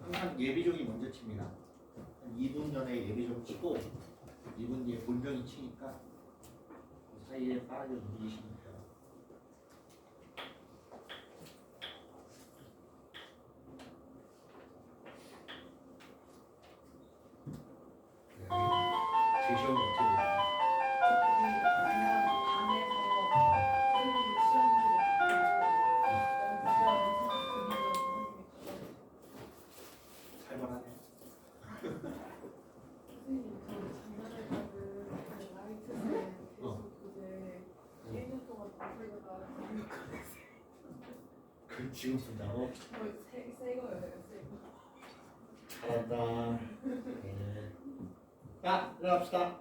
항상 예비종이 먼저 칩니다. 한 2분 전에 예비종 치고 2분 뒤에 본종이 치니까 그 사이에 빠르게 움직이시면 돼요. 네. 제시어는 어떻게 돼요? 살벌하네. 그 지금 쓴다고? 새 거예요, 잘한다. 네. 자, 들어갑시다.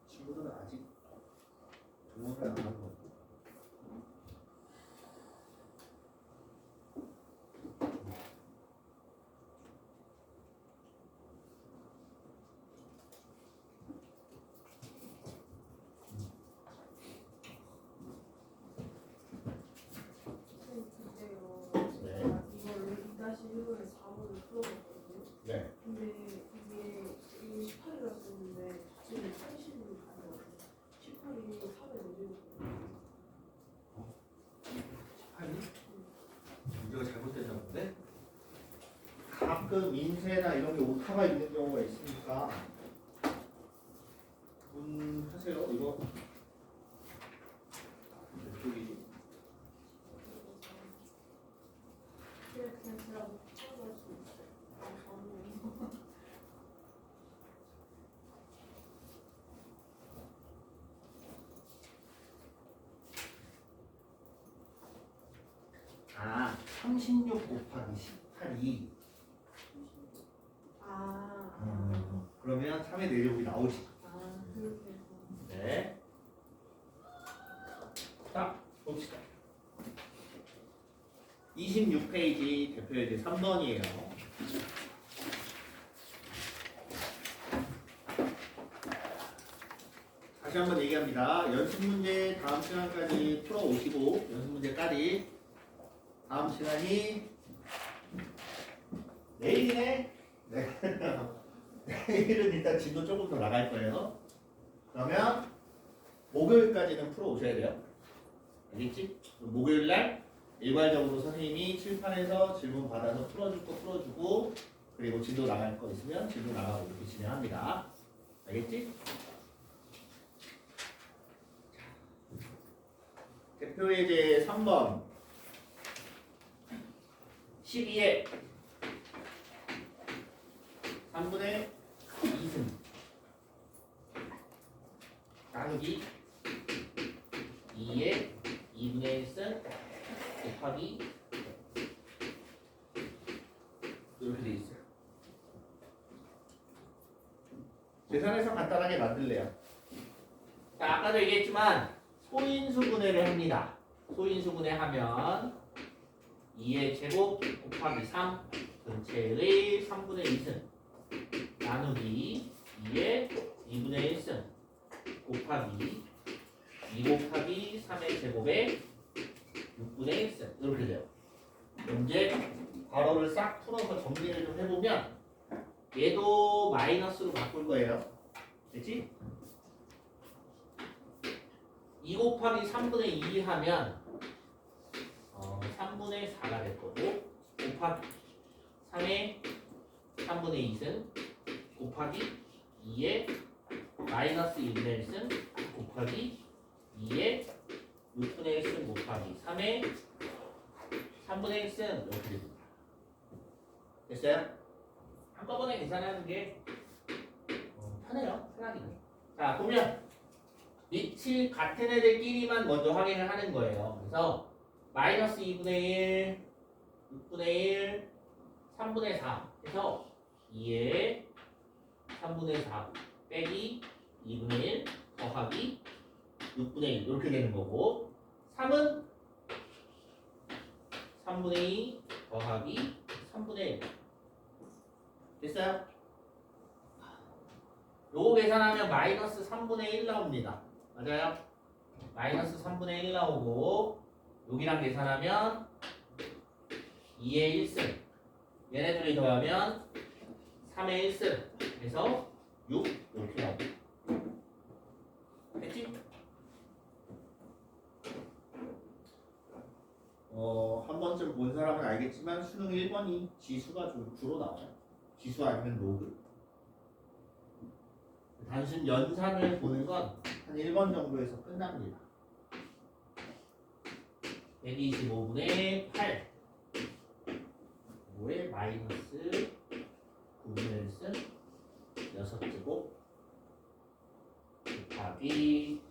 친구들은 아직 동원을 안 하는 거고. 이걸 2-1을 4번을 풀어봤거든요. 네. 근데 이게 18이라고 썼는데 지금 80을 가져왔어요. 18이 4에 넣어주거든요. 18이? 문제가 잘못됐나 본데? 가끔 인쇄나 이런 게 오타가 있는 경우가 있으니까 하세요. 이거 몇 쪽이지? 그냥 제가 못 풀어볼 수 있어요. 아, 36 곱하기 18이 그러면 3의 내력이 나오지. 그렇게 해서. 네. 자, 봅시다. 26페이지 대표예제 3번이에요. 다시 한번 얘기합니다. 연습 문제 다음 시간까지 풀어오시고 연습 문제까지 다음 시간이 내일이네. 네. 내일은 일단 진도 조금 더 나갈 거예요. 그러면 목요일까지는 풀어오셔야 돼요. 알겠지? 목요일날 일괄적으로 선생님이 칠판에서 질문 받아서 풀어줄 거 풀어주고 그리고 진도 나갈 거 있으면 진도 나가고 이렇게 진행합니다. 알겠지? 대표예제 3번 12에 3분의 2승 나누기 2에 2분의 1승 곱하기 이렇게 돼 있어요. 계산해서 간단하게 만들래요. 자, 아까도 얘기했지만 소인수분해를 합니다. 소인수분해 하면 2의 제곱 곱하기 3 전체의 3분의 2승 나누기 2의 2분의 1승 곱하기 2 곱하기 3의 제곱에 6분의 1승 이렇게 돼요. 이제 괄호를 싹 풀어서 정리를 좀 해보면 얘도 마이너스로 바꿀 거예요. 됐지? 2 곱하기 3분의 2 하면 3분의 4가 될 거고 곱하기 3의 3분의 2승 곱하기 2의 마이너스 1분의 1승 곱하기 2의 6분의 1승 곱하기 3의 3분의 1승 이렇게 됩니다. 됐어요? 한꺼번에 계산하는 게 편해요. 생각이. 자, 보면 밑이 같은 애들끼리만 먼저 확인을 하는 거예요. 그래서 마이너스 2분의 1, 6분의 1, 3분의 4 해서 2의 3분의 4 빼기 2분의 1 더하기 6분의 1 이렇게 되는 거고 3은 3분의 2 더하기 3분의 1 됐어요? 요거 계산하면 마이너스 3분의 1 나옵니다. 맞아요? 마이너스 3분의 1 나오고 여기랑 계산하면 2의 1승 얘네들이 더하면 3의 1승 그래서 6 이렇게 나옵니다. 됐지? 한 번쯤 본 사람은 알겠지만 수능 1번이 지수가 주로 나와요. 지수 아니면 로그. 단순 연산을 보는 건 한 1번 정도에서 끝납니다. 125분의 8 5에 마이너스 9분의 1승 6제곱 곱하기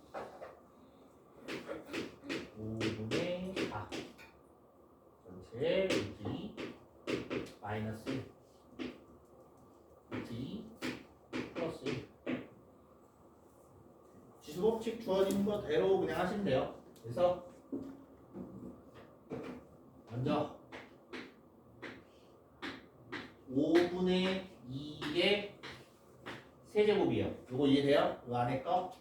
5분의 4 전체 루트 2 마이너스 루트 2 플러스 1 지수법칙 주어진 거대로 그냥 하시면 돼요. 그래서 먼저 5분의 2의 세제곱이에요. 이거 이해돼요? 이 안에 거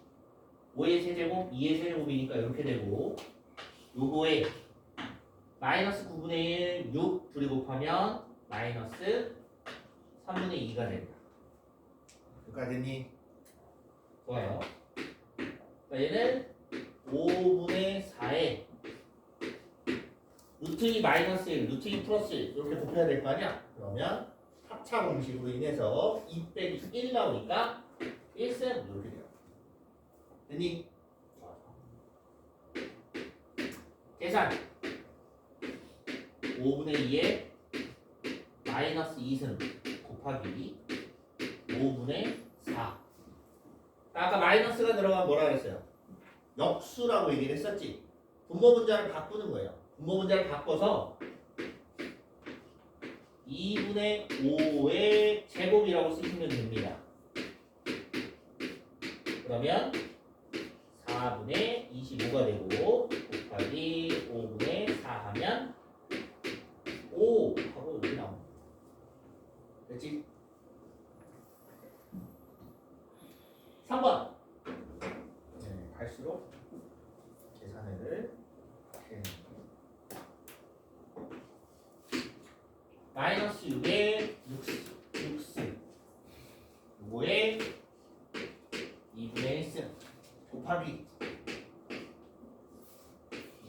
5의 세제곱, 2의 세제곱이니까 이렇게 되고 요거에 마이너스 9분의 1, 6 둘이 곱하면 마이너스 3분의 2가 됩니다. 여기까지 됐니? 좋아요. 자, 얘는 5분의 4에 루트 2 마이너스 1, 루트 2 플러스 1 이렇게 곱해야 될 거 아니야? 그러면 합차 공식으로 인해서 2 빼기 1 나오니까 1승 이렇게 돼요. 됐니? 계산 5분의 2에 마이너스 2승 곱하기 5분의 4 아까 마이너스가 들어가면 뭐라 그랬어요? 역수라고 얘기를 했었지. 분모 분자를 바꾸는 거예요. 분모 분자를 바꿔서 2분의 5의 제곱이라고 쓰시면 됩니다. 그러면 4분의 25가 되고 곱하기 5분의 4 하면 5 하고 여기 나옵니다. 됐지? 3번 네, 갈수록 계산을 마이너스 6에 6승 요거에 2분의 1승 곱하기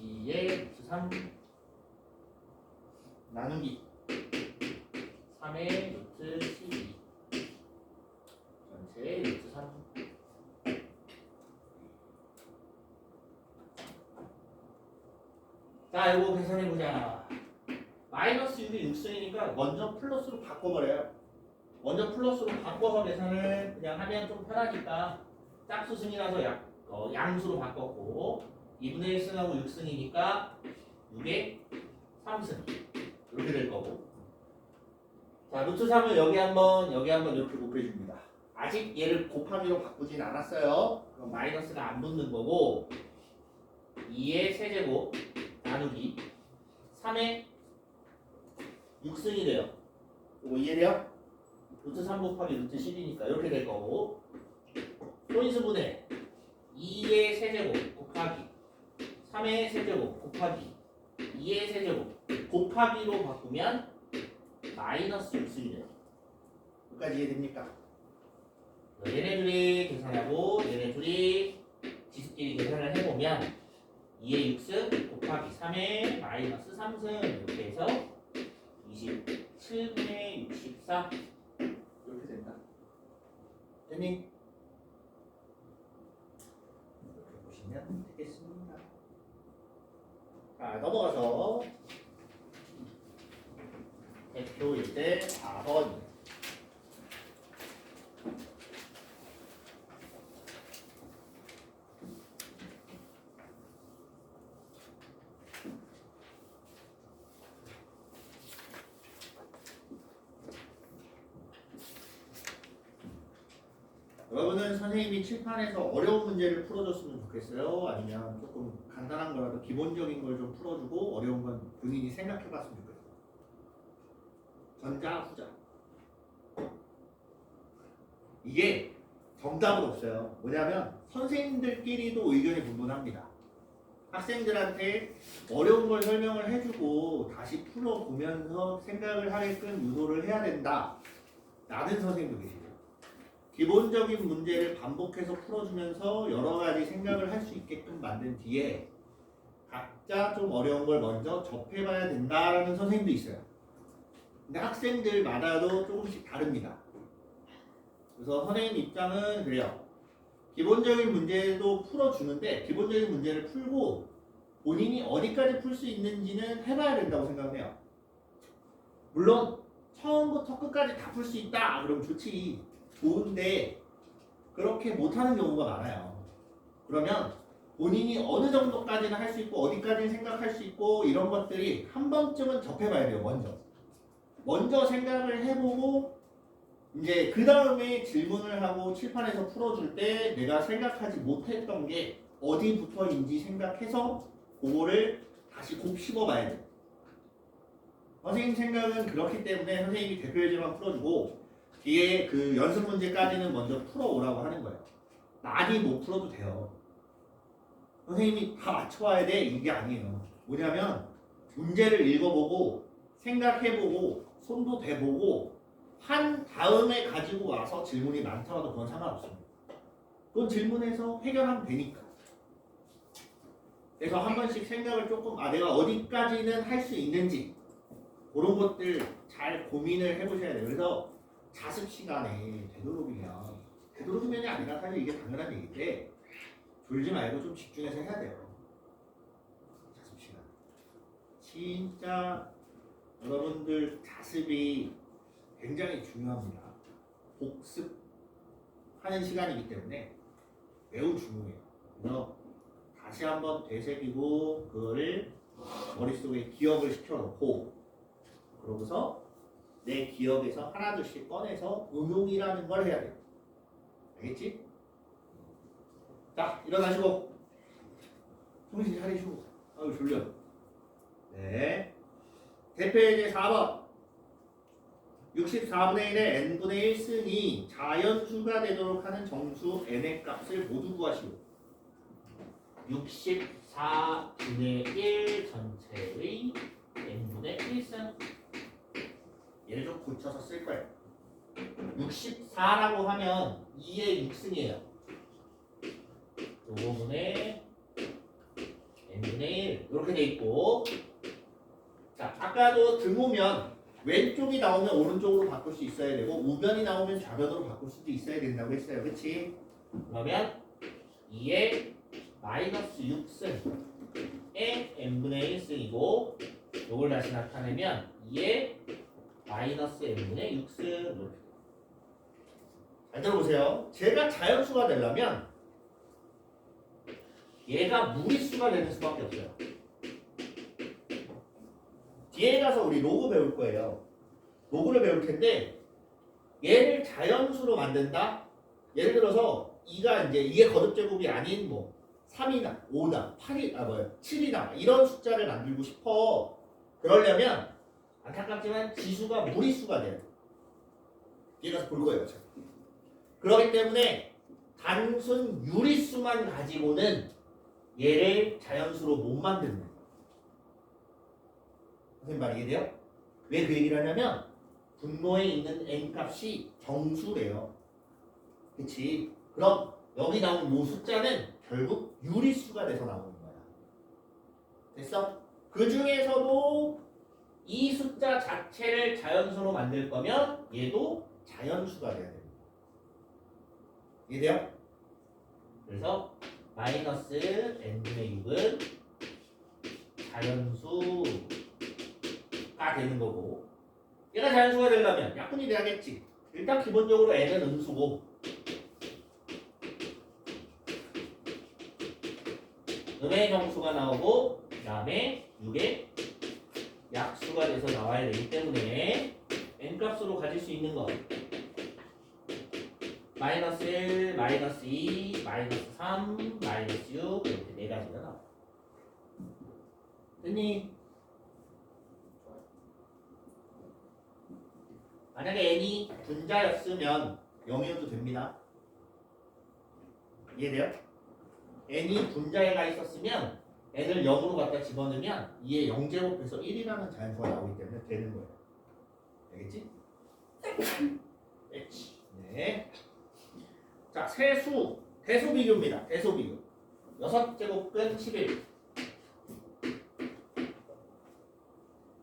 2의 3 나누기 3의 루트 12 전체의 루트 3 자, 이거 계산해보자. 마이너스 6이 6승이니까 먼저 플러스로 바꿔버려요. 먼저 플러스로 바꿔서 계산을 그냥 하면 좀 편하니까 짝수승이라서 양수로 바꿨고 2분의 1승하고 6승이니까 6에 3승 이렇게 될 거고 자, 루트 3을 여기 한번 이렇게 곱해줍니다. 아직 얘를 곱하기로 바꾸진 않았어요. 그럼 마이너스가 안 붙는 거고 2의 세제곱 나누기 3의 6승이 돼요. 이거 이해돼요? 루트 3 곱하기 루트 10이니까 이렇게 될 거고 소인수분해 2의 세제곱 곱하기 3의 세제곱 곱하기 2의 세제곱 곱하기로 바꾸면 마이너스 6승이 돼요. 여기까지 이해됩니까? 얘네 둘이 계산하고 얘네 둘이 지수끼리 계산을 해보면 2의 6승 곱하기 3의 마이너스 3승 이렇게 해서 27분의 64 이렇게 된다. 됐니? 이렇게 보시면 되겠습니다. 자, 넘어가서 대표 1대 4번 여러분은 선생님이 칠판에서 어려운 문제를 풀어줬으면 좋겠어요? 아니면 조금 간단한 거라도 기본적인 걸 좀 풀어주고 어려운 건 본인이 생각해봤으면 좋겠어요? 전자, 후자. 이게 정답은 없어요. 뭐냐면 선생님들끼리도 의견이 분분합니다. 학생들한테 어려운 걸 설명을 해주고 다시 풀어보면서 생각을 하게끔 유도를 해야 된다. 라는 선생님도 계시고요. 기본적인 문제를 반복해서 풀어주면서 여러 가지 생각을 할 수 있게끔 만든 뒤에 각자 좀 어려운 걸 먼저 접해봐야 된다라는 선생님도 있어요. 근데 학생들마다도 조금씩 다릅니다. 그래서 선생님 입장은 그래요. 기본적인 문제도 풀어주는데 기본적인 문제를 풀고 본인이 어디까지 풀 수 있는지는 해봐야 된다고 생각해요. 물론 처음부터 끝까지 다 풀 수 있다 그럼 좋지, 좋은데 그렇게 못하는 경우가 많아요. 그러면 본인이 어느 정도까지는 할 수 있고 어디까지는 생각할 수 있고 이런 것들이 한 번쯤은 접해봐야 돼요. 먼저 생각을 해보고 이제 그 다음에 질문을 하고 칠판에서 풀어줄 때 내가 생각하지 못했던 게 어디부터인지 생각해서 그거를 다시 곱씹어봐야 돼. 선생님 생각은 그렇기 때문에 선생님이 대표 예제만 풀어주고 뒤에 그 연습 문제까지는 먼저 풀어오라고 하는 거예요. 많이 못 풀어도 돼요. 선생님이 다 맞춰와야 돼 이게 아니에요. 뭐냐면 문제를 읽어보고 생각해보고 손도 대보고 한 다음에 가지고 와서 질문이 많더라도 그건 상관없습니다. 그건 질문에서 해결하면 되니까. 그래서 한 번씩 생각을 조금 내가 어디까지는 할 수 있는지 그런 것들 잘 고민을 해보셔야 돼요. 그래서 자습 시간에 되도록이면이 아니라 사실 이게 당연한 얘기인데 졸지 말고 좀 집중해서 해야 돼요. 자습 시간. 진짜 여러분들 자습이 굉장히 중요합니다. 복습하는 시간이기 때문에 매우 중요해요. 그래서 다시 한번 되새기고 그거를 머릿속에 기억을 시켜놓고 그러고서 내 기억에서 하나둘씩 꺼내서 응용이라는 걸 해야 돼요. 알겠지? 자, 일어나시고 정신 차리시고. 아유 졸려. 네. 대표 예제 4번 64분의 1의 n분의 1승이 자연수가 되도록 하는 정수 n의 값을 모두 구하시오. 64분의 1 전체의 n분의 1승. 얘를 좀 고쳐서 쓸 거예요. 64라고 하면 2의 6승이에요. 요 부분에 n분의 1 이렇게 돼 있고, 자 아까도 등호면 왼쪽이 나오면 오른쪽으로 바꿀 수 있어야 되고 우변이 나오면 좌변으로 바꿀 수도 있어야 된다고 했어요. 그렇지? 그러면 2의 마이너스 6승의 n분의 1승이고 요걸 다시 나타내면 2의 마이너스 n분의 6승. 이렇게. 잘 들어보세요. 제가 자연수가 되려면 얘가 무리수가 되는 수밖에 없어요. 뒤에 가서 우리 로그 배울 거예요. 로그를 배울 텐데 얘를 자연수로 만든다? 예를 들어서 2가 이제 2의 거듭제곱이 아닌 뭐 3이나 5나 7이나 이런 숫자를 만들고 싶어. 그러려면 안타깝지만 지수가 무리수가 돼요. 뒤에 가서 볼 거예요. 제가. 그렇기 때문에 단순 유리수만 가지고는 얘를 자연수로 못 만드는 거예요. 선생님 말 이해돼요? 왜 그 얘기를 하냐면 분모에 있는 n값이 정수래요. 그치? 그럼 여기 나온 요 숫자는 결국 유리수가 돼서 나오는 거야. 됐어? 그 중에서도 이 숫자 자체를 자연수로 만들 거면 얘도 자연수가 돼야 됩니다. 이해돼요? 그래서 마이너스 n분의 6은 자연수가 되는 거고, 얘가 자연수가 되려면 약분이 돼야겠지. 일단 기본적으로 n은 음수고 음의 정수가 나오고 그 다음에 6의 약수가 돼서 나와야 되기 때문에 n값으로 가질 수 있는 것 마이너스 1, 마이너스 2, 마이너스 3, 마이너스 6 이렇게 네 가지가 나와. 됐니? 만약에 n이 분자였으면 0이어도 됩니다. 이해돼요? n이 분자에 가 있었으면 n을 0으로 갖다 집어넣으면 2의 0제곱해서 1이라는 자연수가 나오기 때문에 되는 거예요. 알겠지? H. 네. 자, 세수 대소 비교입니다. 대소 비교. 6제곱근 11.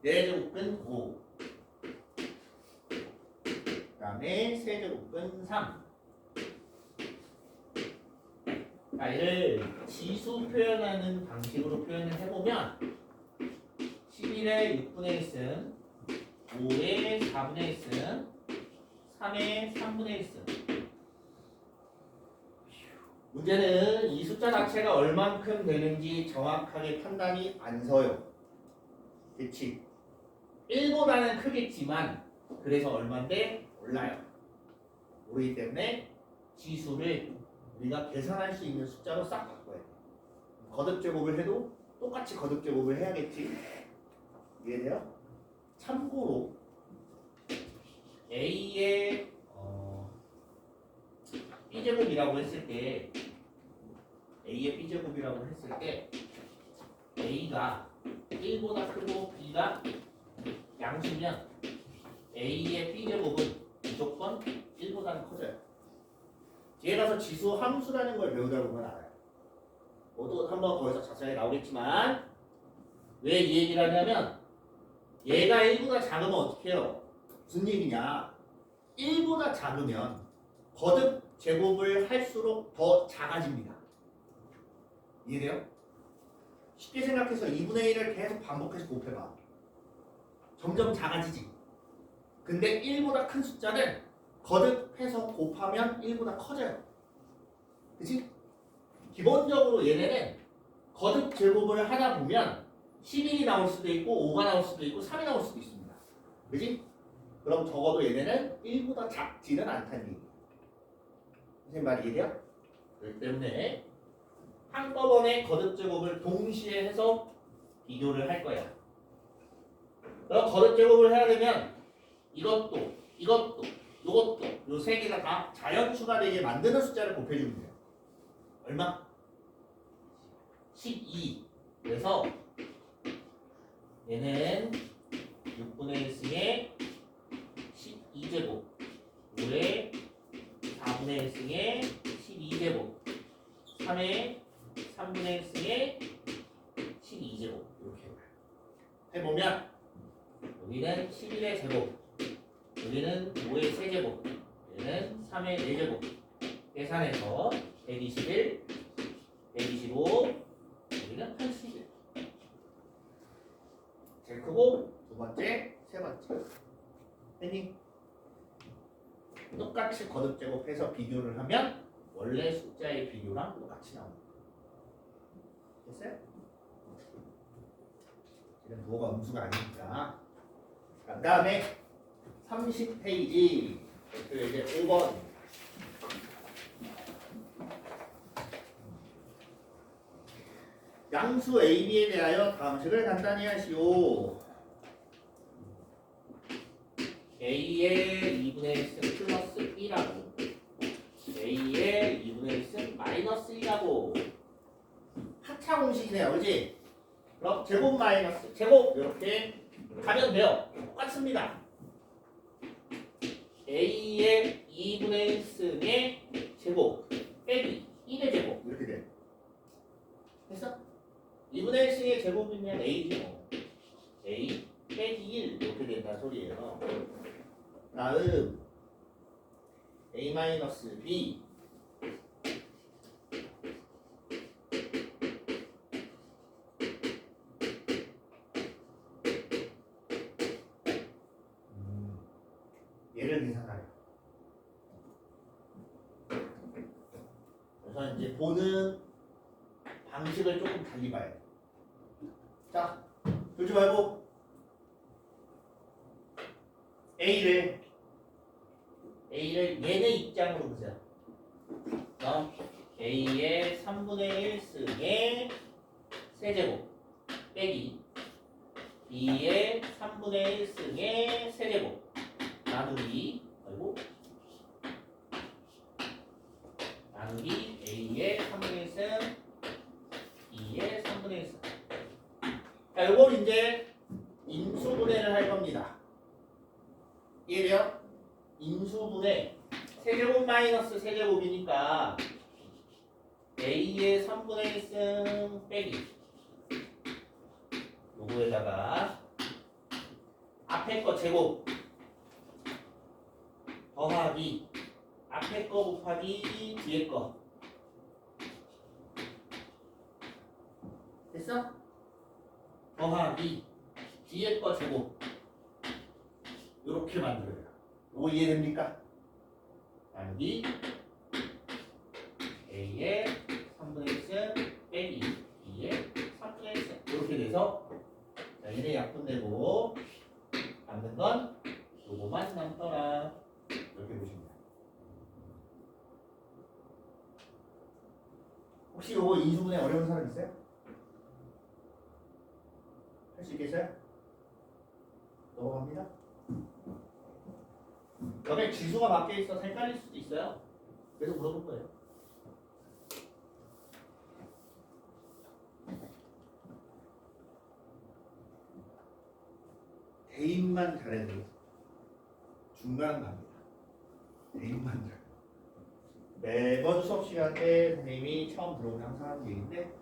4제곱근 9. 그 다음에 세제곱근 3. 자, 이를 지수 표현하는 방식으로 표현을 해보면 11의 6분의 1승, 5의 4분의 1승, 3의 3분의 1승. 문제는 이 숫자 자체가 얼만큼 되는지 정확하게 판단이 안 서요. 그치? 1보다는 크겠지만 그래서 얼마인데 몰라요. 모르기 때문에 지수를 우리가 계산할 수 있는 숫자로 싹 바꿔야 돼. 거듭제곱을 해도 똑같이 거듭제곱을 해야겠지. 이해돼요? 참고로 A의 B제곱이라고 했을 때 A의 B제곱이라고 했을 때 A가 1보다 크고 B가 양수면 A의 B제곱은 무조건 1보다는 커져요. 뒤에 가서 지수 함수라는 걸 배우다 보면 알아요. 또 한번 거기서 자세하게 나오겠지만 왜 이 얘기를 하냐면 얘가 1보다 작으면 어떻게 해요? 무슨 얘기냐? 1보다 작으면 거듭 제곱을 할수록 더 작아집니다. 이해돼요? 쉽게 생각해서 2분의 1을 계속 반복해서 곱해봐. 점점 작아지지. 근데 1보다 큰 숫자는 거듭해서 곱하면 1보다 커져요. 그치? 기본적으로 얘네는 거듭 제곱을 하다 보면 11이 나올 수도 있고 5가 나올 수도 있고 3이 나올 수도 있습니다. 그치? 그럼 적어도 얘네는 1보다 작지는 않다는 얘기예요. 선생님 말이 이해돼요? 그렇기 때문에 한꺼번에 거듭 제곱을 동시에 해서 비교를 할 거예요. 그럼 거듭 제곱을 해야 되면 이것도 이것도 요것도 요 세 개가 다 자연수가 되게 만드는 숫자를 곱해주면 돼요. 얼마? 12. 그래서 얘는 6분의 1승에 12제곱 5의 4분의 1승에 12제곱 3의 3분의 1승에 12제곱 이렇게 해보면 여기는 11의 제곱 여기는 5의 세제곱 여기는 3의 4제곱 계산해서 121 125 여기는 81 제일 크고 두 번째 세 번째 했니? 똑같이 거듭 제곱해서 비교를 하면 원래 숫자의 비교랑 똑같이 나옵니다. 됐어요? 지금 부호가 음수가 아니니까. 그 다음에 30페이지 그 이제 5번 양수 AB에 대하여 다음식을 간단히 하시오. A의 2분의 1승 플러스 1하고 A의 2분의 1승 마이너스 1하고 하차 공식이네요. 그렇지? 그럼 제곱 마이너스 제곱 이렇게 가면 돼요. 똑같습니다. A의 2분의 1승의 제곱 빼기 1의 제곱 이렇게 돼. 됐어? 2분의 1승의 제곱이면 A죠. A 빼기 1 이렇게 된다는 소리예요. 다음 A-B 얘를 계산하래요. 그래서 이제 보는 방식을 조금 달리 봐야 돼. 자, 그러지 말고 A를 얘네 입장으로 보세요. 그럼 A의 3분의 1승의 세제곱 빼기 B의 3분의 1승의 세제곱 나누기 A의 3분의 1승 B의 3분의 1승. 자, 요걸 이제 인수분해를 할 겁니다. 이해돼요? 인수분해 세제곱 마이너스 세제곱이니까 A의 3분의 1승 빼기 요거에다가 앞에 거 제곱 더하기 앞에 거 곱하기 뒤에 거 됐어? 더하기 뒤에 거 제곱 요렇게 만들어요. 요거 이해됩니까? 나누기 A의 3분의 1승 빼기 B의 3분의 1승 이렇게 돼서 자, 얘네 약분되고 남는 건 요거만 남더라 이렇게 보시면 돼요. 혹시 요거 인수분해 어려운 사람 있어요? 할 수 있겠어요? 넘어갑니다. 여기 지수가 밖에 있어서 헷갈릴 수도 있어요. 그래서 물어볼 거예요. 대입만 잘해도 중간은 갑니다. 대입만 잘. 매번 수업 시간 때 선생님이 처음 들어오면 항상 하는 얘기인데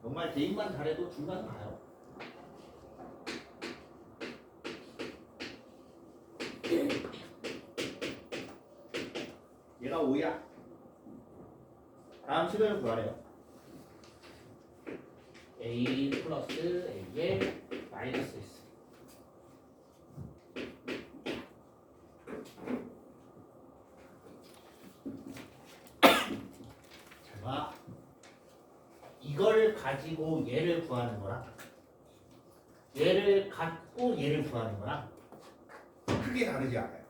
정말 대입만 잘해도 중간은 가요. 얘가 5야. 다음 식을 구하래요. A 플러스 A의 마이너스 S. 잘 봐. 이걸 가지고 얘를 구하는 거랑 얘를 갖고 얘를 구하는 거랑 크게 다르지 않아요.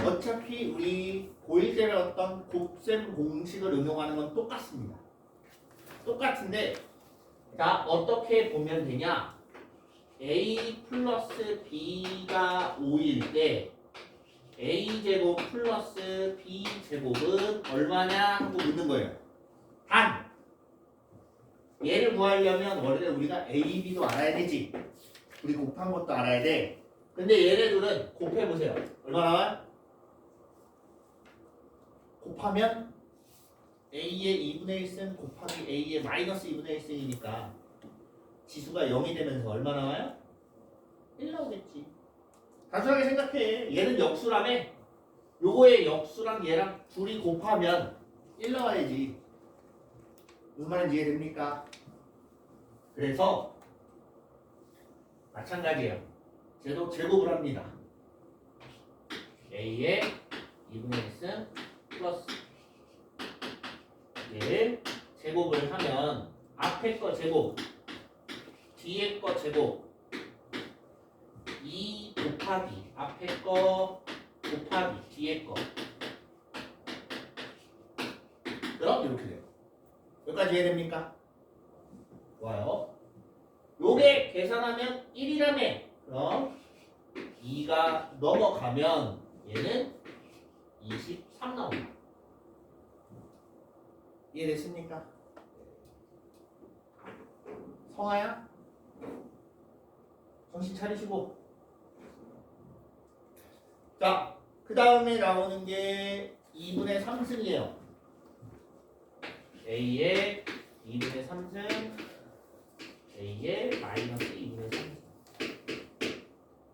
어차피 우리 고1 때 배웠던 곱셈 공식을 응용하는 건 똑같습니다. 똑같은데 자 어떻게 보면 되냐? A 플러스 B가 5일 때 A제곱 플러스 B제곱은 얼마냐 하고 묻는 거예요. 단 얘를 구하려면 원래 우리가 A, B도 알아야 되지. 우리 곱한 것도 알아야 돼. 근데 얘네들은 곱해보세요. 얼마 나와요? 곱하면 A의 2분의 1승 곱하기 A의 마이너스 2분의 1승이니까 지수가 0이 되면서 얼마 나와요? 1 나오겠지. 단순하게 생각해. 얘는 역수라며. 요거의 역수랑 얘랑 둘이 곱하면 1 나와야지. 무슨 말인지 이해됩니까? 그래서 마찬가지예요. 쟤도 제곱을 합니다. A의 2분의 1승 플러스 얘를 제곱을 하면 앞에 거 제곱 뒤에 거 제곱 2 곱하기 앞에 거 곱하기 뒤에 거 그럼 이렇게 돼요. 여기까지 이해됩니까? 좋아요. 요게 계산하면 1이라며. 그럼 2가 넘어가면 얘는 23 나옵니다. 이해됐습니까? 성아야? 정신 차리시고. 자, 그 다음에 나오는 게 2분의 3승이에요. A의 2분의 3승, A의 마이너스 2분의 3승.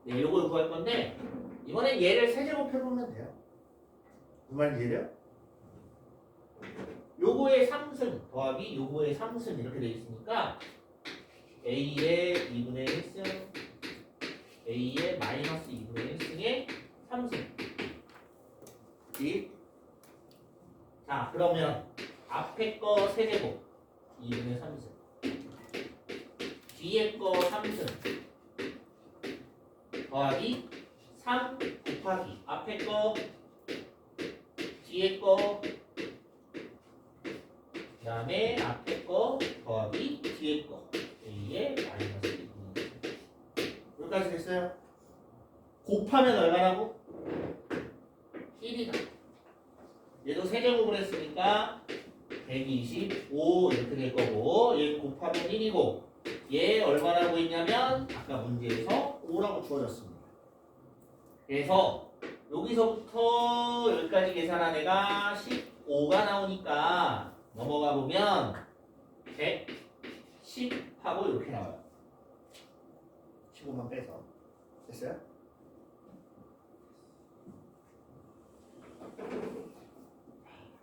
네, 요걸 구할 건데, 이번엔 얘를 세제곱해보면 돼요. 무슨 말인지 이해돼요? 요거의 3승 더하기 요거의 3승 이렇게 돼 있으니까 A의 2분의 1승, A의 마이너스 2분의 1승의 3승. 자, 그러면 앞에 거 세제곱 2분의 3승, 뒤에 거 3승 더하기 3 곱하기 앞에 거 뒤에 뒤에 거 그다음에 앞에 거 더하기 뒤에 거 A의 마이너스 2분의 여기까지 됐어요? 곱하면 얼마라고? 1이다. 얘도 세제곱을 했으니까 125 이렇게 될 거고 얘 곱하면 1이고 얘 얼마라고 있냐면 아까 문제에서 5라고 주어졌습니다. 그래서 여기서부터 여기까지 계산한 애가 15가 나오니까 넘어가 보면 110하고 이렇게 나와요. 15만 빼서 됐어요?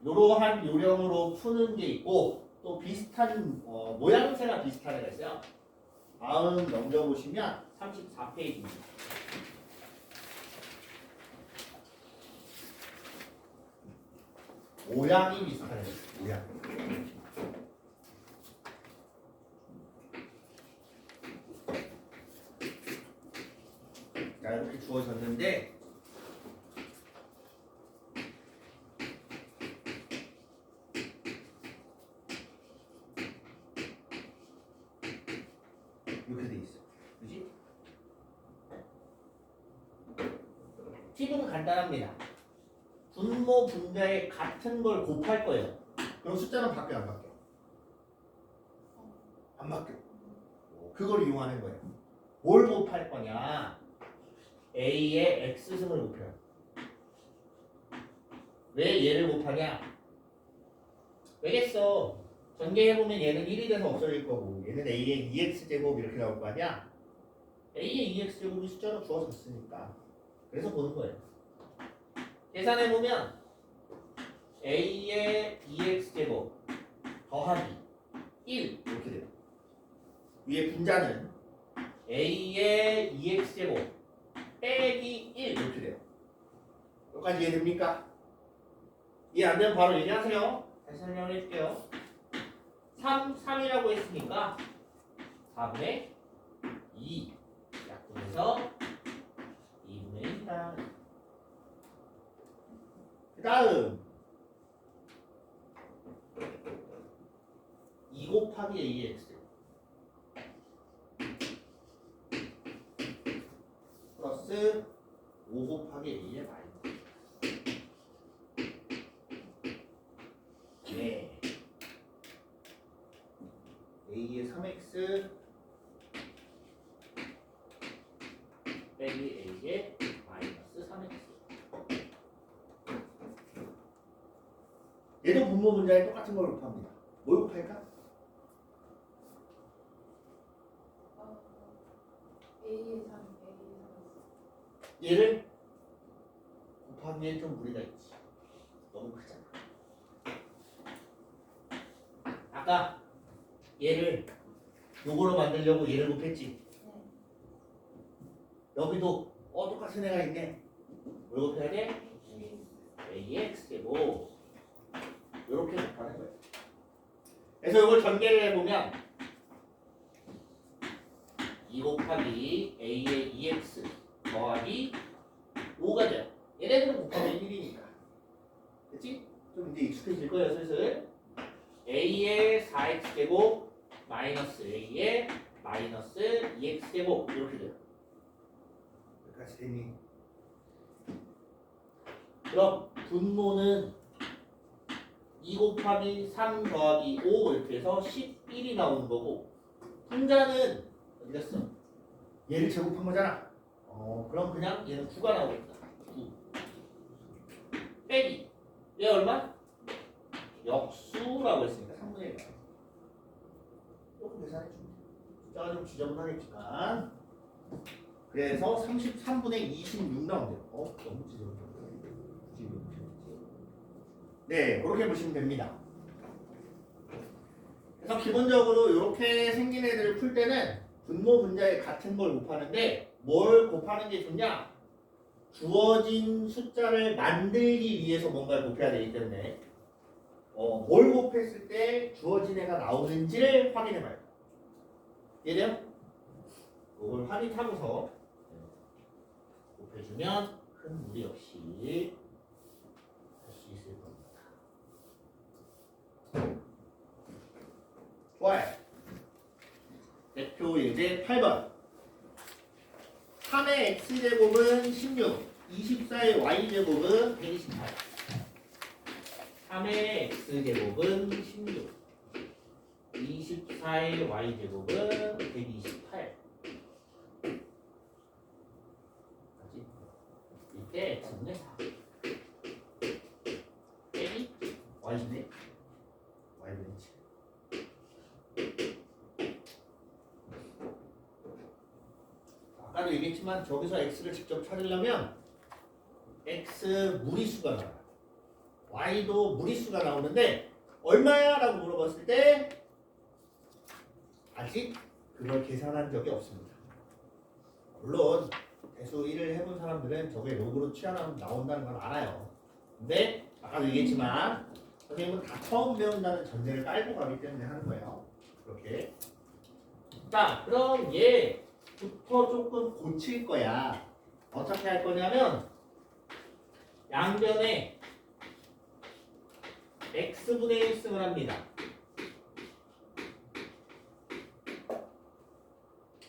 이러한 요령으로 푸는 게 있고 또 비슷한 모양새가 비슷한 애가 있어요. 다음 넘겨보시면 34페이지입니다. 모양이 비슷한 애가 있어요. 모양. 자 이렇게 주어졌는데 이렇게 돼 있어. 그지? 팁은 간단합니다. 분모 분자에 같은 걸 곱할 거예요. 그럼 숫자는 바뀌어 안 바뀌어? 안 바뀌어. 그걸 이용하는 거예요. 뭘 곱할 거냐? A의 X승을 곱해요. 왜 얘를 곱하냐? 왜겠어? 전개해보면 얘는 1이 돼서 없어질 거고 얘는 A의 2X제곱 이렇게 나올 거 아니야? A의 2X제곱이 숫자로 주어졌으니까 그래서 보는 거예요. 계산해보면 A의 2X제곱 더하기 1 이렇게 돼요. 위에 분자는 A의 2X제곱 빼기 1 이렇게 돼요. 여기까지 이해됩니까? 이해 안 되면 바로 얘기하세요. 다시 설명을 해줄게요. 3이라고 했으니까 4분의 2 약분해서 2분의 1이다. 그 다음 2 곱하기 AX 플러스 5 곱하기 A의 마이너스 네. A의 3X 빼기 A의 마이너스 3X 얘도 분모 분자에 똑같은 걸 곱합니다. 뭘 곱할까? A의 3, 얘를 곱하기에 좀 무리가 있지. 너무 크잖아. 아까 얘를 요거로 만들려고 얘를 곱했지. 여기도 똑같은 애가 있네. 뭘 곱해야 돼? AX제곱 이렇게 곱하는 거예요. 그래서 이걸 전개를 해보면 2 곱하기 A의 2X 더하기 5가 돼요. 얘네들은 곱하면 1이니까. 그치? 좀 이제 익숙해질 거예요, 슬슬. A의 4X제곱 마이너스 A의 마이너스 2X제곱 이렇게 돼요. 여기까지 되니? 그럼 분모는 2 곱하기 3 더하기 5 이렇게 해서 11이 나오는 거고 분자는 어디 갔어? 얘를 제곱한 거잖아. 그럼 그냥 얘는 9가 나오겠다. 9 빼기 얘 얼마? 역수라고 했으니까 3분의 1 이렇게 계산해 주면 돼. 숫자가 좀 지저분하겠지만 그래서 33분의 26 나온대요. 너무 지저분해. 네, 그렇게 보시면 됩니다. 그래서 기본적으로 이렇게 생긴 애들을 풀 때는 분모 분자에 같은 걸 곱하는데 뭘 곱하는 게 좋냐? 주어진 숫자를 만들기 위해서 뭔가를 곱해야 되기 때문에 뭘 곱했을 때 주어진 애가 나오는지를 확인해 봐요. 이해돼요? 그걸 확인하고서 곱해주면 큰 무리 없이 할 수 있을 겁니다. 이제 8번 3의 x제곱은 16 24의 y제곱은 128 3의 x제곱은 16 24의 y제곱은 128 맞지? 이때 x분의 4 빼기 y분의 y분의 7 아까도 얘기했지만 저기서 x를 직접 찾으려면 x 무리수가 나와요. y도 무리수가 나오는데 얼마야? 라고 물어봤을 때 아직 그걸 계산한 적이 없습니다. 물론 대수 1을 해본 사람들은 저게 로그로 취하면 나온다는 걸 알아요. 근데 아까도 얘기했지만 선생님은 다 처음 배운다는 전제를 깔고 가기 때문에 하는 거예요. 그렇게. 자, 그럼 얘부터 조금 고칠 거야. 어떻게 할 거냐면 양변에 x분의 1승을 합니다.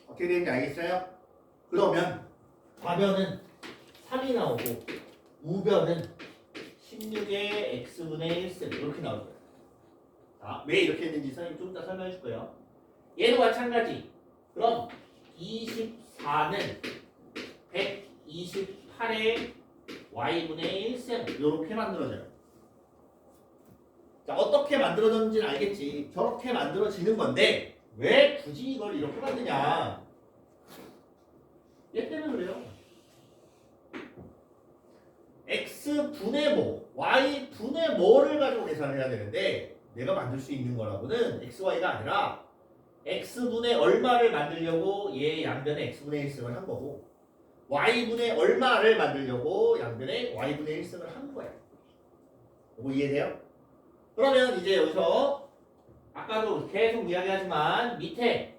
어떻게 되는지 알겠어요? 그러면 좌변은 3이 나오고 우변은 16의 x분의 1승 이렇게 나올 거예요. 자, 왜 이렇게 했는지 선생님 좀 이따 설명해 줄 거예요. 얘도 마찬가지. 그럼 24는 128의 y분의 1승 이렇게 만들어져요. 자, 어떻게 만들어졌는지는 알겠지. 저렇게 만들어지는 건데 왜 굳이 이걸 이렇게 만드냐. 얘 때문에 그래요. x분의 뭐, y분의 뭐를 가지고 계산을 해야 되는데 내가 만들 수 있는 거라고는 xy가 아니라 x분의 얼마를 만들려고 얘 양변에 x분의 1승을 한 거고 y분의 얼마를 만들려고 양변에 y분의 1승을 한 거예요. 이거 이해돼요? 그러면 이제 여기서 아까도 계속 이야기하지만 밑에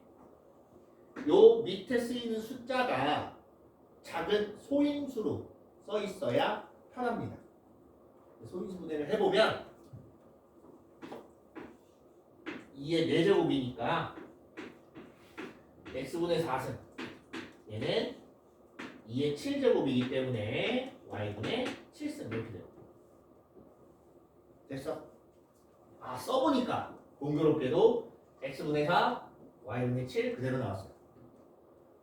쓰이는 숫자가 작은 소인수로 써 있어야 편합니다. 소인수 분해를 해보면 2의 4제곱이니까 x분의 4승 얘는 2의 7제곱이기 때문에 y분의 7승 이렇게 돼요. 됐어? 아, 써보니까 공교롭게도 x분의 4 y분의 7 그대로 나왔어요.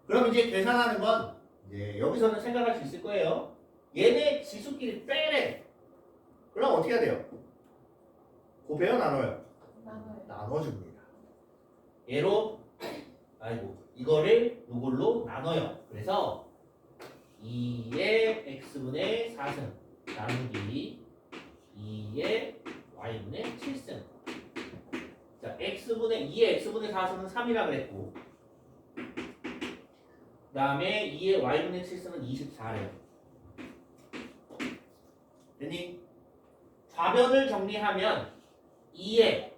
그럼 이제 계산하는 건 이제 여기서는 생각할 수 있을 거예요. 얘네 지수끼리 빼래. 그럼 어떻게 해야 돼요? 곱해요, 나눠요? 나눠요. 나눠줍니다. 얘로 이거를 이걸로 나눠요. 그래서 2의 x분의 4승 나누기 2의 y분의 7승. 자, 2의 x분의 4승은 3이라 그랬고 그 다음에 2의 y분의 7승은 24래요. 됐니? 좌변을 정리하면 2의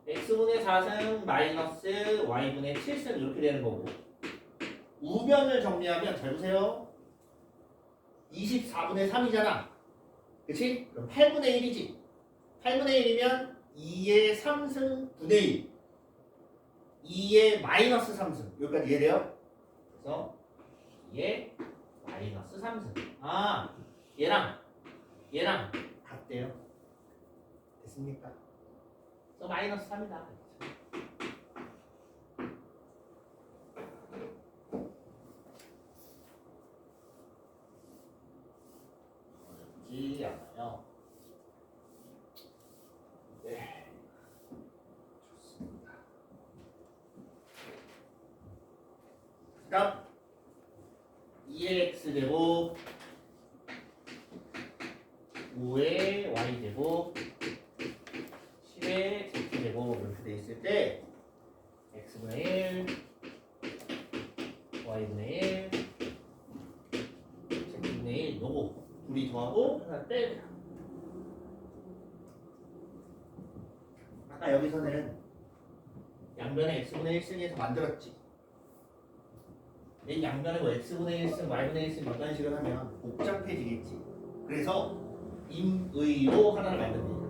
x분의 4승 마이너스 y분의 7승 이렇게 되는 거고 우변을 정리하면 잘 보세요. 24분의 3이잖아. 그치? 그럼 8분의 1이지. 8분의 1이면 2의 3승 분의 1 2의 마이너스 3승 여기까지 이해돼요? 그래서 2의 마이너스 3승 아 얘랑 같대요. 됐습니까? 그래서 마이너스 3이다. 어렵지 않아요. 네, 좋습니다. 그다음 2의 x제곱 5의 y제곱 10의 z제곱 이렇게 돼 있을 때 x분의 1 y분의 1 z분의 1 요거 둘이 더하고 하나 빼야 아까 여기서는 양변에 x분의 1승에서 만들었지. 맨 양변에 뭐 x분의 1승, y분의 1승 몇 단식을 하면 복잡해지겠지. 그래서 임의로 하나를 만듭니다.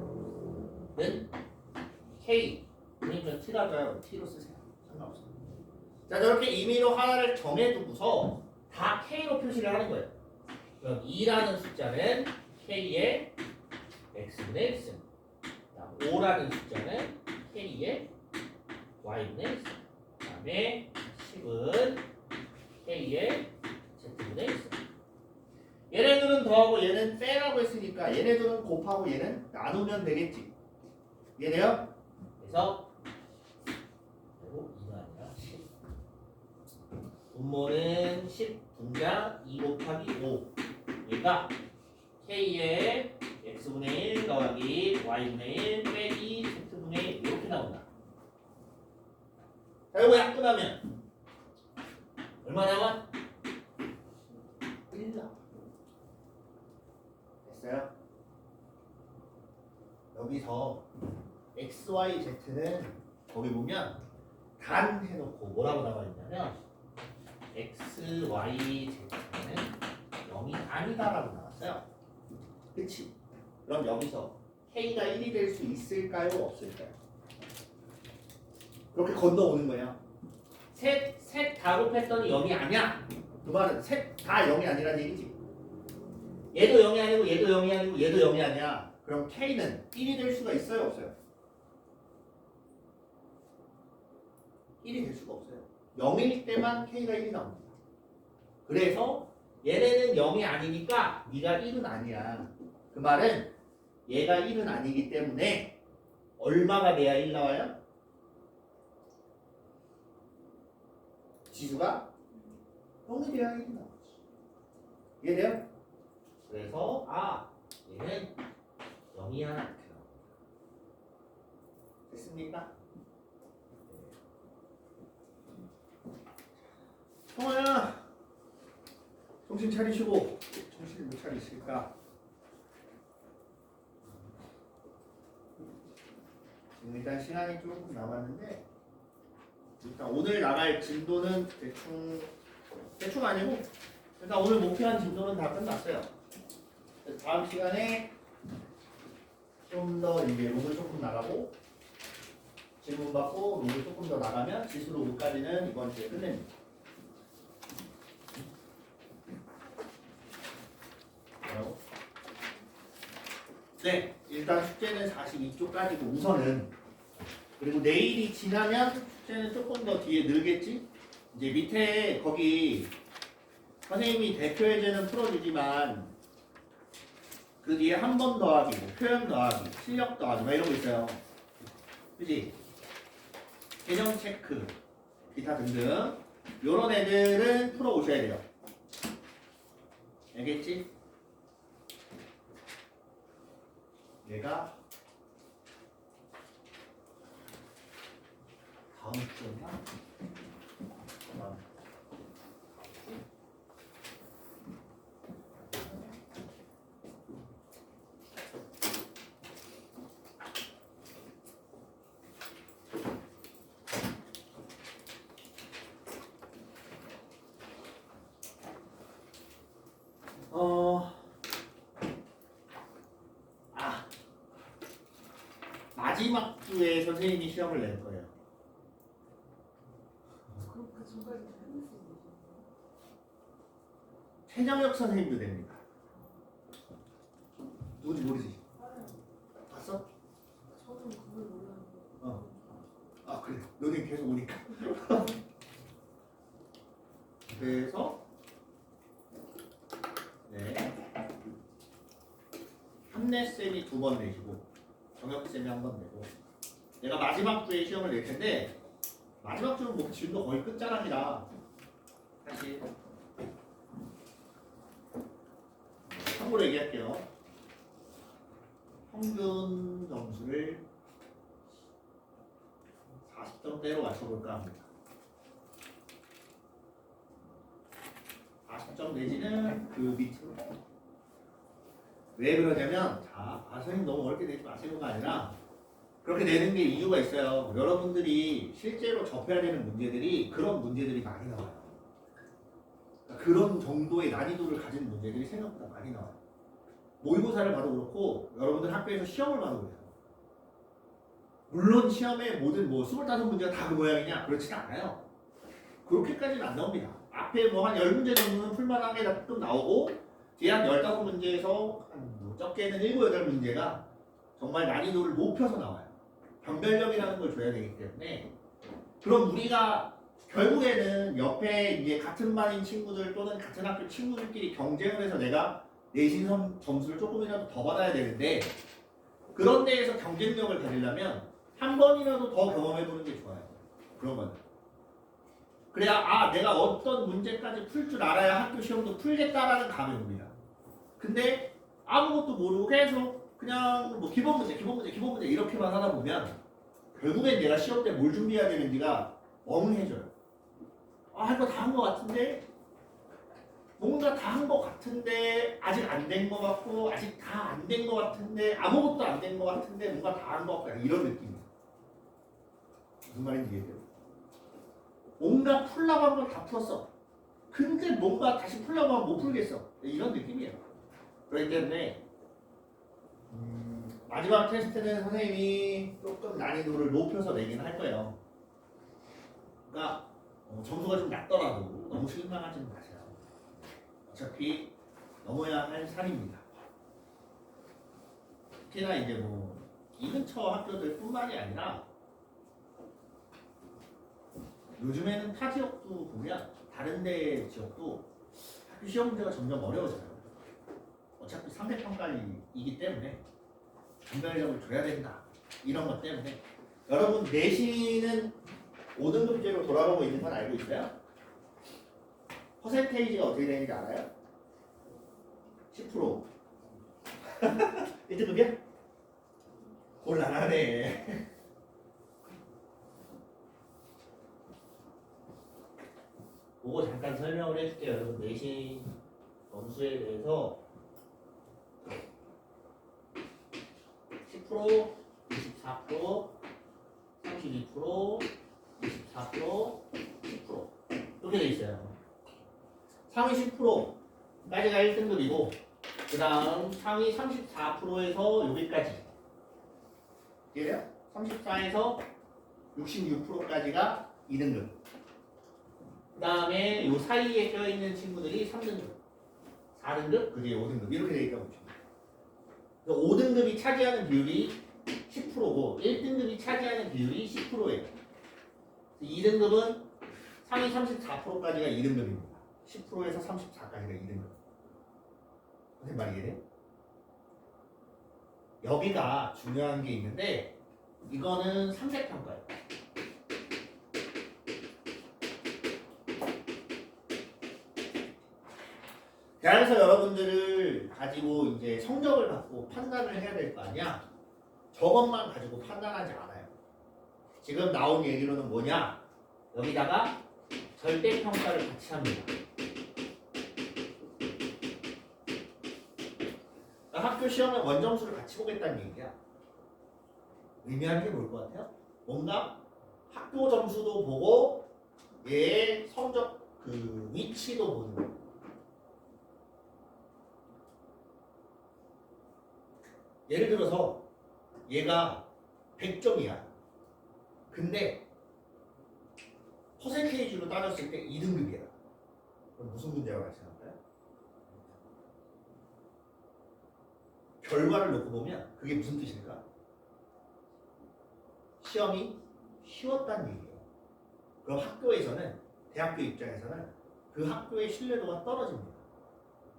는 k, 그러니까 t라고요. t로 쓰세요. 상관없어요. 자, 저렇게 임의로 하나를 정해두고서 다 K로 표시를 하는 거예요. 그럼 2라는 숫자는 K의 X분의 1승. 5라는 숫자는 K의 Y분의 1승. 그 다음에 10은 K의 Z분의 1승. 얘네들은 더하고 얘는 빼라고 했으니까 얘네들은 곱하고 얘는 나누면 되겠지. 이해돼요? 그래서 그리고 2가 아니라 10. 분모는 10 분자 2 곱하기 5. 그러니까 K의 X분의 1 더하기 Y분의 1 빼기 Z분의 1 이렇게 나온다. 자, 이거 약분하면 얼마 나와? 1 나와. 됐어요? 여기서 X, Y, Z는 거기 보면 단 해놓고 뭐라고 나와 있냐면 X, Y, Z는 0이 아니다라고 나왔어요. 그치? 그럼 여기서 K가 1이 될 수 있을까요? 없을까요? 그렇게 건너오는 거야. 셋 다 곱했더니 0이 아니야. 그 말은 셋 다 0이 아니라는 얘기지. 얘도 0이 아니고 얘도 0이 아니고 얘도 0이 아니야. 그럼 K는 1이 될 수가 있어요? 없어요? 1이 될 수가 없어요. 0일 때만 K가 1이 나옵니다. 그래서 얘네는 0이 아니니까 네가 1은 아니야. 그 말은 얘가 1은 아니기 때문에 얼마가 돼야 1 나와요? 지수가 0이 돼야 1이 나오지. 이해돼요? 그래서 얘는 0이야 이렇게 나옵니다. 됐습니까? 성아야 정신 차리시고. 정신을 못 차리실까? 지금 일단 시간이 조금 남았는데 일단 오늘 나갈 진도는 대충 아니고 일단 오늘 목표한 진도는 다 끝났어요. 그래서 다음 시간에 좀 더 이제 롱을 조금 나가고 질문 받고 롱을 조금 더 나가면 지수로 5까지는 이번 주에 끝냅니다. 네, 일단 숙제는 42쪽까지고 우선은. 그리고 내일이 지나면 숙제는 조금 더 뒤에 늘겠지? 이제 밑에 거기 선생님이 대표 예제는 풀어주지만 그 뒤에 한 번 더하기, 뭐 표현 더하기, 실력 더하기 막 이런 거 있어요. 그치? 개정 체크, 기타 등등 요런 애들은 풀어오셔야 돼요. 알겠지? 얘가 다음 주였나? 마지막 주에 선생님이 시험을 낼 거예요. 그럼 그 전까지 다 했었어요. 최정혁 선생님도 됩니다. 누군지 모르지? 봤어? 저는 그걸 몰랐는데. 아 그래. 너네 계속 오니까. 그래서 네. 한내쌤이 2번 내시고 정혁쌤이 1번 내고 내가 마지막 주에 시험을 낼 텐데 마지막 주는 뭐 지금도 거의 끝자락이라 사실 참고로 얘기할게요. 평균 점수를 40점대로 맞춰볼까 합니다. 40점 내지는 그 밑으로. 왜 그러냐면 선생님 너무 어렵게 내지 마시고가 아니라 그렇게 내는 게 이유가 있어요. 여러분들이 실제로 접해야 되는 문제들이 그런 문제들이 많이 나와요. 그러니까 그런 정도의 난이도를 가진 문제들이 생각보다 많이 나와요. 모의고사를 봐도 그렇고 여러분들 학교에서 시험을 봐도 그래요. 물론 시험에 모든 25문제가 다 그 모양이냐? 그렇지는 않아요. 그렇게까지는 안 나옵니다. 앞에 뭐 한 10문제 정도는 풀만하게 가끔 나오고 뒤에 한 15문제에서 뭐 적게는 7, 8문제가 정말 난이도를 높여서 나와요. 변별력이라는 걸 줘야 되기 때문에 그럼 우리가 결국에는 옆에 이제 같은 반인 친구들 또는 같은 학교 친구들끼리 경쟁을 해서 내가 내신 점수를 조금이라도 더 받아야 되는데 그런 데에서 경쟁력을 가지려면 한 번이라도 더 경험해보는 게 좋아요. 그런 거는. 그래야 내가 어떤 문제까지 풀 줄 알아야 학교 시험도 풀겠다라는 감이 옵니다. 근데 아무것도 모르고 계속 그냥 뭐 기본 문제 이렇게만 하다 보면 결국엔 내가 시험 때 뭘 준비해야 되는지가 멍해져요. 할 거 다 한 거 같은데 뭔가 다 한 거 같은데 아직 안 된 거 같고 아직 다 안 된 거 같은데 아무것도 안 된 거 같은데 뭔가 다 한 거 같고 이런 느낌이에요. 무슨 말인지 이해돼요? 뭔가 풀라고 한 건 다 풀었어. 근데 뭔가 다시 풀라고 하면 못 풀겠어. 이런 느낌이에요. 그렇기 때문에 마지막 테스트는 선생님이 조금 난이도를 높여서 내긴 할 거예요. 그러니까 점수가 좀 낮더라도 너무 실망하지는 마세요. 어차피 넘어야 할 산입니다. 특히나 이제 뭐 이 근처 학교들 뿐만이 아니라 요즘에는 타 지역도 보면 다른 데 지역도 학교 시험 문제가 점점 어려워져요. 어차피 상대평가이기 때문에 변별력을 줘야 된다. 이런 것 때문에 여러분 내신은 5등급제로 돌아가고 있는 건 알고 있어요? 퍼센테이지가 어떻게 되는지 알아요? 10%. 1등급이야? 곤란하네. 그거 잠깐 설명을 해줄게요. 여러분 내신 점수에 대해서 10%, 24%, 32%, 24%, 10% 이렇게 돼 있어요. 상위 10%까지가 1등급이고 그 다음 상위 34%에서 여기까지 이해돼요? 34에서 66%까지가 2등급 그 다음에 요 사이에 껴있는 친구들이 3등급 4등급, 그 뒤에 5등급 이렇게 돼 있다고 보시면 돼요. 5등급이 차지하는 비율이 10%고 1등급이 차지하는 비율이 10%예요. 2등급은 상위 34%까지가 2등급입니다. 10%에서 34까지가 2등급. 무슨 말이에요? 여기가 중요한 게 있는데 이거는 상대평가예요. 대학에서 여러분들을 가지고 이제 성적을 갖고 판단을 해야 될 거 아니야? 저것만 가지고 판단하지 않아요. 지금 나온 얘기로는 뭐냐? 여기다가 절대평가를 같이 합니다. 학교 시험에 원점수를 같이 보겠다는 얘기야. 의미하는 게 뭘 것 같아요? 뭔가 학교 점수도 보고 얘의 성적 그 위치도 보는 거예요. 예를 들어서 얘가 100점이야. 근데 퍼센테이지로 따졌을 때 2등급이야. 그럼 무슨 문제가 발생할까요? 결과를 놓고 보면 그게 무슨 뜻일까? 시험이 쉬웠다는 얘기예요. 그럼 학교에서는 대학교 입장에서는 그 학교의 신뢰도가 떨어집니다.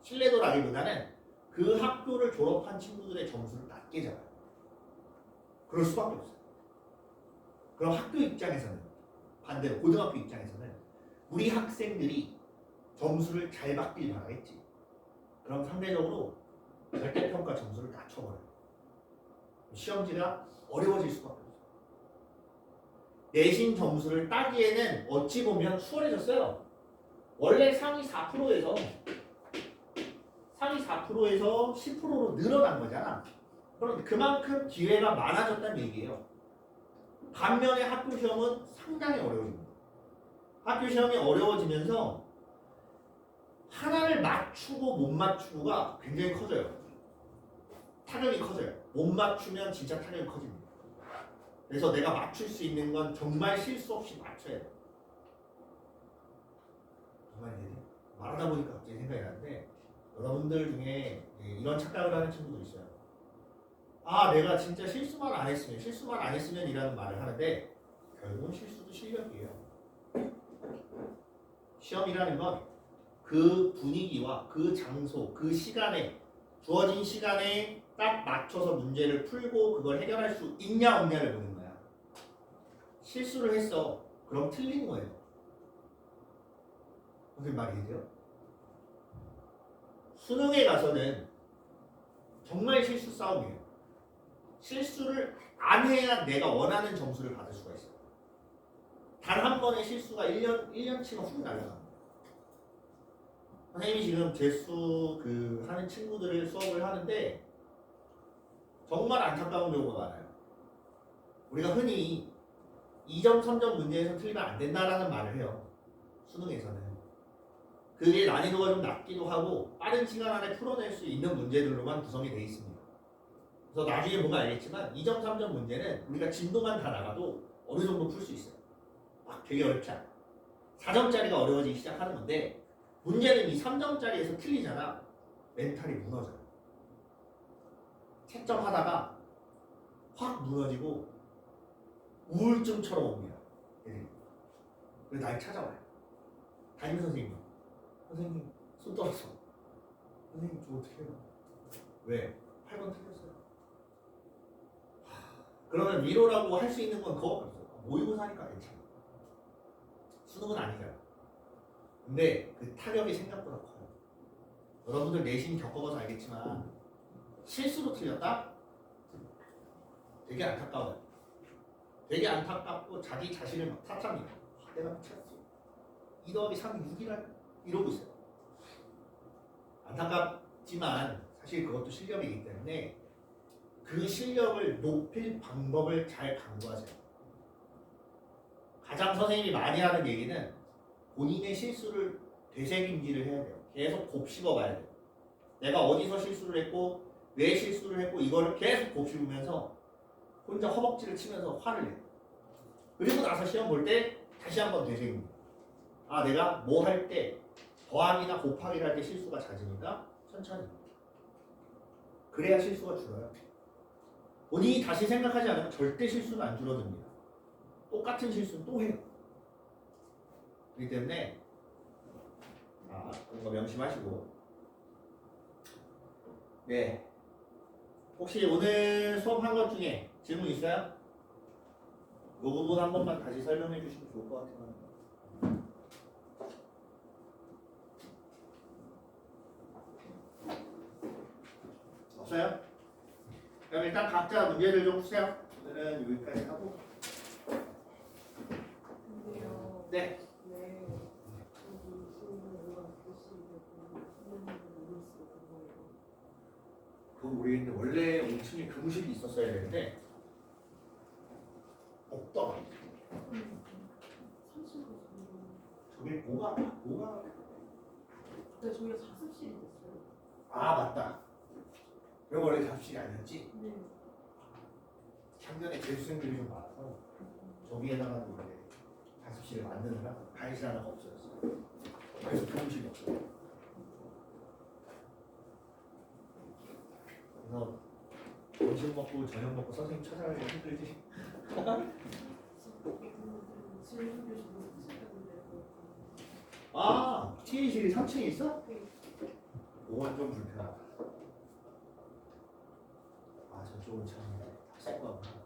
신뢰도라기보다는 그 학교를 졸업한 친구들의 점수를 낮게 잡아요. 그럴 수밖에 없어요. 그럼 학교 입장에서는 반대로 고등학교 입장에서는 우리 학생들이 점수를 잘 받길 바라겠지. 그럼 상대적으로 절대평가 점수를 낮춰버려요. 시험지가 어려워질 수밖에 없어요. 내신 점수를 따기에는 어찌 보면 수월해졌어요. 원래 상위 4%에서 10%로 늘어난 거잖아. 그럼 그만큼 기회가 많아졌다는 얘기예요. 반면에 학교 시험은 상당히 어려워집니다. 학교 시험이 어려워지면서 하나를 맞추고 못 맞추고가 굉장히 커져요. 타격이 커져요. 못 맞추면 진짜 타격이 커집니다. 그래서 내가 맞출 수 있는 건 정말 실수 없이 맞춰야 돼요. 말이 되지? 말하다 보니까 갑자기 생각이 나는데 여러분들 중에 이런 착각을 하는 친구들 있어요. 아, 내가 진짜 실수만 안 했으면 이라는 말을 하는데 결국은 실수도 실력이에요. 시험이라는 건 그 분위기와 그 장소, 그 시간에 주어진 시간에 딱 맞춰서 문제를 풀고 그걸 해결할 수 있냐 없냐를 보는 거야. 실수를 했어. 그럼 틀린 거예요. 무슨 말이죠? 수능에 가서는 정말 실수 싸움이에요. 실수를 안 해야 내가 원하는 점수를 받을 수가 있어요. 단 한 번의 실수가 1년치가 훅 날아갑니다. 선생님이 지금 재수 하는 친구들을 수업을 하는데 정말 안타까운 경우가 많아요. 우리가 흔히 2점, 3점 문제에서 틀리면 안 된다라는 말을 해요. 수능에서는. 그게 난이도가 좀 낮기도 하고 빠른 시간 안에 풀어낼 수 있는 문제들로만 구성이 되어 있습니다. 그래서 나중에 보면 알겠지만 2점, 3점 문제는 우리가 진도만 다 나가도 어느 정도 풀 수 있어요. 막 되게 어렵지 않아. 4점짜리가 어려워지기 시작하는 건데 문제는 이 3점짜리에서 틀리잖아. 멘탈이 무너져요. 채점하다가 확 무너지고 우울증처럼 옵니다. 그래서 날 찾아와요. 담임 선생님 손 떨었어. 선생님 저 어떻게 해요? 왜? 8번 틀렸어요. 그러면 위로라고 할 수 있는 건 그거밖에 없어요. 모의고사니까 괜찮아. 수능은 아니잖아. 근데 그 타격이 생각보다 커요. 여러분들 내신 겪어봐서 알겠지만 실수로 틀렸다? 되게 안타까워요. 되게 안타깝고 자기 자신을 막 탓합니다. 내가 미쳤어. 2 더하기 3이 6이라 이러고 있어요. 안타깝지만 사실 그것도 실력이기 때문에 그 실력을 높일 방법을 잘 강구하세요. 가장 선생님이 많이 하는 얘기는 본인의 실수를 되새김질을 해야 돼요. 계속 곱씹어 봐야 돼요. 내가 어디서 실수를 했고 왜 실수를 했고 이거를 계속 곱씹으면서 혼자 허벅지를 치면서 화를 내요. 그리고 나서 시험 볼 때 다시 한번 되새깁니다. 아, 내가 뭐 할 때 더하기나 곱하기를 할 때 실수가 잦으니까 천천히. 그래야 실수가 줄어요. 본인이 다시 생각하지 않으면 절대 실수는 안 줄어듭니다. 똑같은 실수는 또 해요. 그렇기 때문에 그런 거 명심하시고. 네. 혹시 오늘 수업한 것 중에 질문 있어요? 이 부분 한 번만 다시 설명해 주시면 좋을 것 같아요. 없어요? 그럼 일단 각자 문제를 좀 푸세요. 오늘은 여기까지 하고. 근데요. 네. 네. 저기 수능을 교실에 수능을 모를 수 있는 거예요. 그 우리 원래 5층에 교무실이 있었어야 되는데 없더라. 30분. 저게 뭐가 근데 저희가 자습실이 됐어요. 아, 맞다. 그럼 원래 자습실이 아니었지? 네. 작년에 재수생들이 좀 많아서 저기에다가 이제 자습실을 만드느라 가이실 하나가 없어졌어요. 그래서 교무실이 없어요. 그래서 점심 먹고 저녁 먹고 선생님 찾아가기 힘들지. 질문 교실 못 찾았는데. 아, TA실이 3층에 있어? 네. 그건 좀 불편하다. 아, 저쪽은 참 다쓸 거 같구나.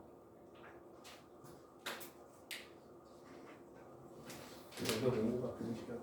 이거 오후가 그런 시간.